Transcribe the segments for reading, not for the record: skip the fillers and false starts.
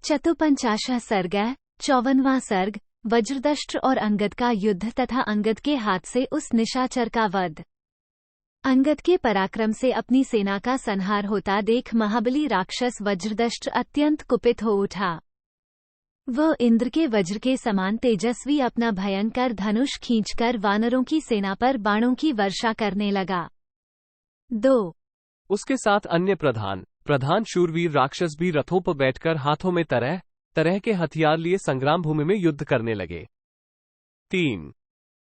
चतुपंचाशः सर्गः 54वां सर्ग। वज्रदष्ट्र और अंगद का युद्ध तथा अंगद के हाथ से उस निशाचर का वध। अंगद के पराक्रम से अपनी सेना का संहार होता देख महाबली राक्षस वज्रदष्ट्र अत्यंत कुपित हो उठा। वह इंद्र के वज्र के समान तेजस्वी अपना भयंकर धनुष खींचकर वानरों की सेना पर बाणों की वर्षा करने लगा। 2 उसके साथ अन्य प्रधान शूरवीर राक्षस भी रथों पर बैठकर हाथों में तरह तरह के हथियार लिए संग्राम भूमि में युद्ध करने लगे। 3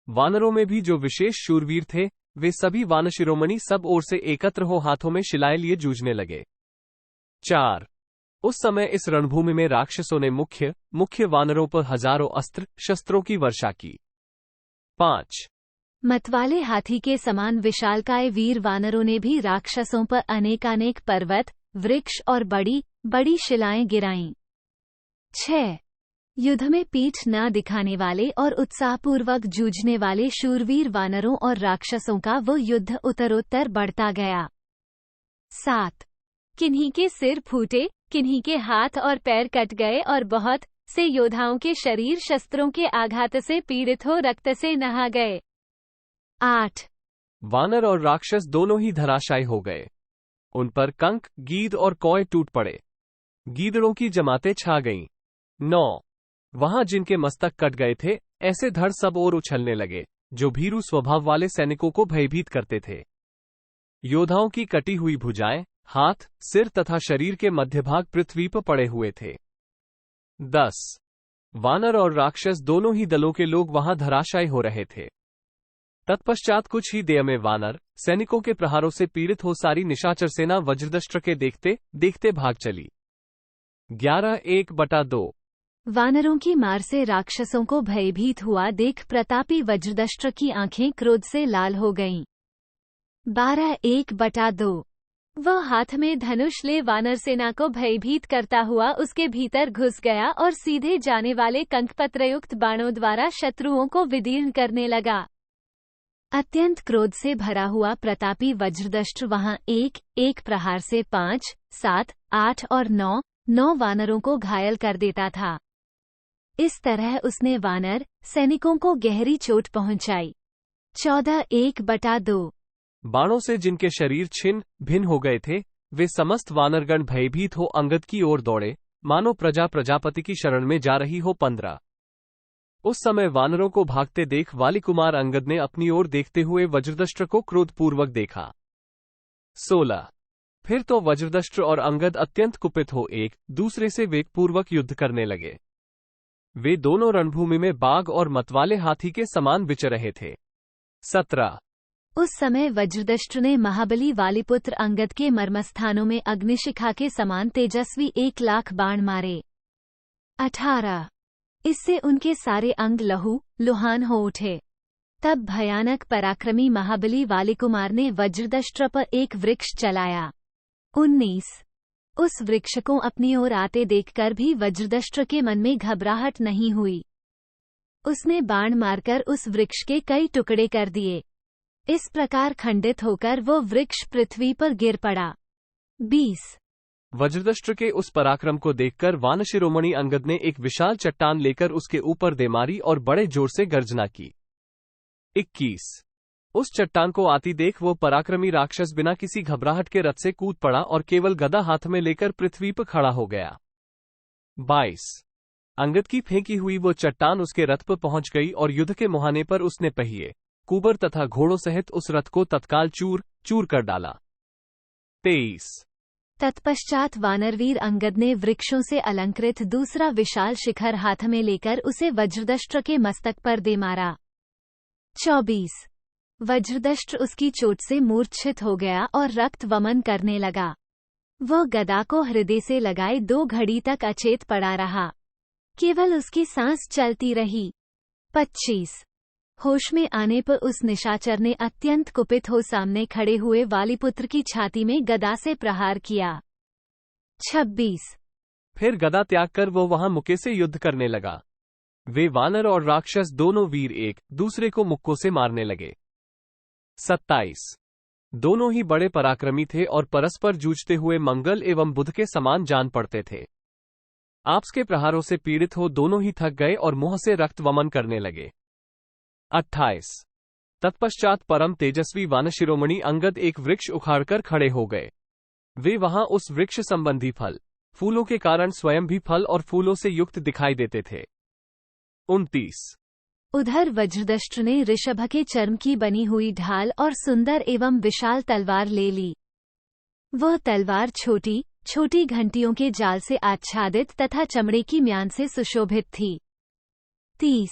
वानरों में भी जो विशेष शूरवीर थे वे सभी वानशिरोमणि सब ओर से एकत्र हो हाथों में शिलाएं लिए जूझने लगे। 4 उस समय इस रणभूमि में राक्षसों ने मुख्य वानरों पर हजारों अस्त्र शस्त्रों की वर्षा की। 5 मतवाले हाथी के समान विशालकाय वीर वानरों ने भी राक्षसों पर अनेकानेक पर्वत, वृक्ष और बड़ी बड़ी शिलाएं गिराईं। 6 युद्ध में पीठ न दिखाने वाले और उत्साहपूर्वक जूझने वाले शूरवीर वानरों और राक्षसों का वो युद्ध उत्तरोत्तर बढ़ता गया। 7 किन्हीं के सिर फूटे, किन्हीं के हाथ और पैर कट गए और बहुत से योद्धाओं के शरीर शस्त्रों के आघात से पीड़ित हो रक्त से नहा गए। 8 वानर और राक्षस दोनों ही धराशायी हो गए। उन पर कंक, गीद और कौए टूट पड़े। गीदड़ों की जमातें छा गईं। 9 वहां जिनके मस्तक कट गए थे ऐसे धड़ सब ओर उछलने लगे जो भीरू स्वभाव वाले सैनिकों को भयभीत करते थे। योद्धाओं की कटी हुई भुजाएं, हाथ, सिर तथा शरीर के मध्यभाग पृथ्वी पर पड़े हुए थे। 10 वानर और राक्षस दोनों ही दलों के लोग वहां धराशायी हो रहे थे। तत्पश्चात कुछ ही देर में वानर सैनिकों के प्रहारों से पीड़ित हो सारी निशाचर सेना वज्रदष्ट्र के देखते देखते भाग चली। 11:1/2 वानरों की मार से राक्षसों को भयभीत हुआ देख प्रतापी वज्रदष्ट्र की आंखें क्रोध से लाल हो गईं। 12:1/2 वह हाथ में धनुष ले वानर सेना को भयभीत करता हुआ उसके भीतर घुस गया और सीधे जाने वाले कंकपत्रयुक्त बाणों द्वारा शत्रुओं को विदीर्ण करने लगा। अत्यंत क्रोध से भरा हुआ प्रतापी वज्रदष्ट्र वहां एक प्रहार से 5, 7, 8 और 9 वानरों को घायल कर देता था। इस तरह उसने वानर सैनिकों को गहरी चोट पहुंचाई। 14:1/2 बाणों से जिनके शरीर छिन्न भिन्न हो गए थे वे समस्त वानरगण भयभीत हो अंगद की ओर दौड़े मानो प्रजापति की शरण में जा रही हो। 15 उस समय वानरों को भागते देख वाली कुमार अंगद ने अपनी ओर देखते हुए वज्रदष्ट्र को क्रोधपूर्वक देखा। 16 फिर तो वज्रदष्ट्र और अंगद अत्यंत कुपित हो एक दूसरे से वेगपूर्वक युद्ध करने लगे। वे दोनों रणभूमि में बाघ और मतवाले हाथी के समान विचर रहे थे। 17 उस समय वज्रदष्ट्र ने महाबली वालिपुत्र अंगद के मर्मस्थानों में अग्निशिखा के समान तेजस्वी 1,00,000 बाण मारे। 18 इससे उनके सारे अंग लुहान हो उठे। तब भयानक पराक्रमी महाबली वालिकुमार ने वज्रदष्ट्र पर एक वृक्ष चलाया। 19 उस वृक्ष को अपनी ओर आते देखकर भी वज्रदष्ट्र के मन में घबराहट नहीं हुई। उसने बाण मारकर उस वृक्ष के कई टुकड़े कर दिए। इस प्रकार खंडित होकर वो वृक्ष पृथ्वी पर गिर पड़ा। 20 वज्रदष्ट्र के उस पराक्रम को देखकर वानशिरोमणि अंगद ने एक विशाल चट्टान लेकर उसके ऊपर दे मारी और बड़े जोर से गर्जना की। 21 उस चट्टान को आती देख वो पराक्रमी राक्षस बिना किसी घबराहट के रथ से कूद पड़ा और केवल गदा हाथ में लेकर पृथ्वी पर खड़ा हो गया। 22 अंगद की फेंकी हुई वो चट्टान उसके रथ पर पहुंच गई और युद्ध के मुहाने पर उसने पहिए, कुबर तथा घोड़ों सहित उस रथ को तत्काल चूर कर डाला। 23 तत्पश्चात वानरवीर अंगद ने वृक्षों से अलंकृत दूसरा विशाल शिखर हाथ में लेकर उसे वज्रदष्ट्र के मस्तक पर दे मारा। 24 वज्रदष्ट्र उसकी चोट से मूर्छित हो गया और रक्त वमन करने लगा। वह गदा को हृदय से लगाए 2 घड़ी तक अचेत पड़ा रहा। केवल उसकी सांस चलती रही। 25 होश में आने पर उस निशाचर ने अत्यंत कुपित हो सामने खड़े हुए वालिपुत्र की छाती में गदा से प्रहार किया। 26 फिर गदा त्याग कर वो वहां मुक्के से युद्ध करने लगा। वे वानर और राक्षस दोनों वीर एक दूसरे को मुक्कों से मारने लगे। 27 दोनों ही बड़े पराक्रमी थे और परस्पर जूझते हुए मंगल एवं बुध के समान जान पड़ते थे। आपस के प्रहारों से पीड़ित हो दोनों ही थक गए और मुंह से रक्त वमन करने लगे। 28। तत्पश्चात परम तेजस्वी वानशिरोमणि अंगद एक वृक्ष उखाड़कर खड़े हो गए। वे वहां उस वृक्ष संबंधी फल फूलों के कारण स्वयं भी फल और फूलों से युक्त दिखाई देते थे। 29। उधर वज्रदष्ट्र ने ऋषभ के चर्म की बनी हुई ढाल और सुंदर एवं विशाल तलवार ले ली। वह तलवार छोटी छोटी घंटियों के जाल से आच्छादित तथा चमड़े की म्यान से सुशोभित थी। 30।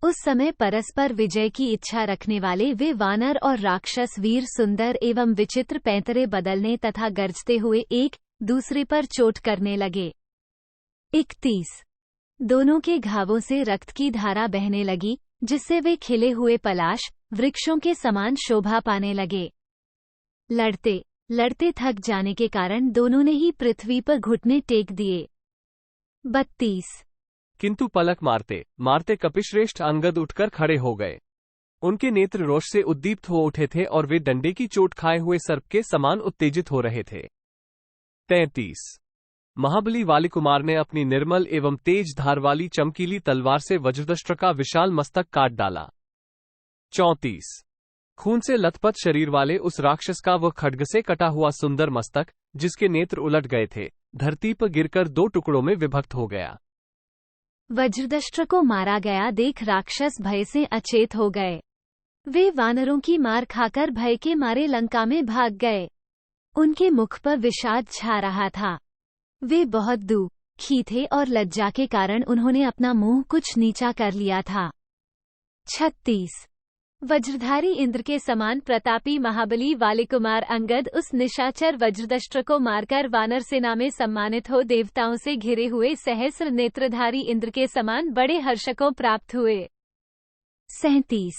उस समय परस्पर विजय की इच्छा रखने वाले वे वानर और राक्षस वीर सुंदर एवं विचित्र पैंतरे बदलने तथा गरजते हुए एक दूसरे पर चोट करने लगे। 31। दोनों के घावों से रक्त की धारा बहने लगी, जिससे वे खिले हुए पलाश वृक्षों के समान शोभा पाने लगे। लड़ते लड़ते थक जाने के कारण दोनों ने ही पृथ्वी पर घुटने टेक दिए। 32। किंतु पलक मारते मारते कपिश्रेष्ठ अंगद उठकर खड़े हो गए। उनके नेत्र रोष से उद्दीप्त हो उठे थे और वे डंडे की चोट खाए हुए सर्प के समान उत्तेजित हो रहे थे। 33। महाबली वालिकुमार ने अपनी निर्मल एवं तेज धार वाली चमकीली तलवार से वज्रदष्ट्र का विशाल मस्तक काट डाला। 34। खून से लथपथ शरीर वाले उस राक्षस का वह खड्ग से कटा हुआ सुंदर मस्तक, जिसके नेत्र उलट गए थे, धरती पर गिरकर 2 टुकड़ों में विभक्त हो गया। वज्रदष्ट्र को मारा गया देख राक्षस भय से अचेत हो गए। वे वानरों की मार खाकर भय के मारे लंका में भाग गए। उनके मुख पर विषाद छा रहा था। वे बहुत दुखी थे और लज्जा के कारण उन्होंने अपना मुंह कुछ नीचा कर लिया था। 36। वज्रधारी इंद्र के समान प्रतापी महाबली वालिकुमार अंगद उस निशाचर वज्रदष्ट्र को मारकर वानर सेना में सम्मानित हो देवताओं से घिरे हुए सहस्र नेत्रधारी इंद्र के समान बड़े हर्ष को प्राप्त हुए। 37।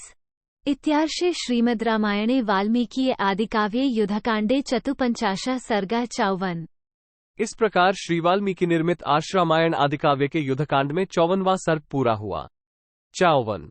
इत्यार्षे श्रीमद् रामायणे वाल्मीकि आदिकाव्ये युद्धकांडे चतुपंचाशः सर्गः 54। इस प्रकार श्री वाल्मीकि निर्मित आश्रामायण आदिकाव्य के युद्धकांड में 54वां सर्ग पूरा हुआ। 54।